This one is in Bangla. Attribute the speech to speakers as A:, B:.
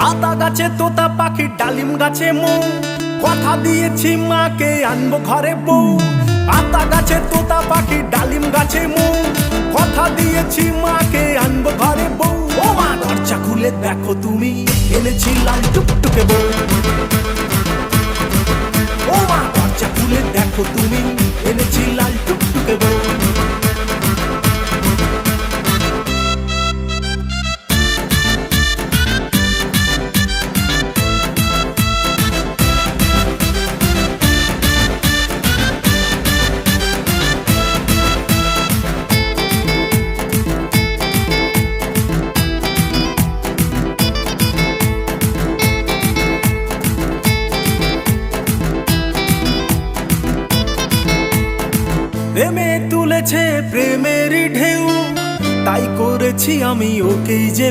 A: আতা গাছে তোতা পাখি, ডালিম গাছে মৌ, কথা দিয়েছি মাকে আনবো ঘরে বউ। আতা গাছে তোতা পাখি, ডালিম গাছে মৌ, কথা দিয়েছি মাকে আনবো ঘরে বউ। ও মা দরজা খুলে দেখো তুমি, এনেছি লাল টুকটুকে বউ। ও মা দরজা খুলে দেখো তুমি, এনেছি লাল টুকটুকে বউ। প্রেমে তুলেছে প্রেমের ঢেউ, তাই করেছি আমি ওকেই যে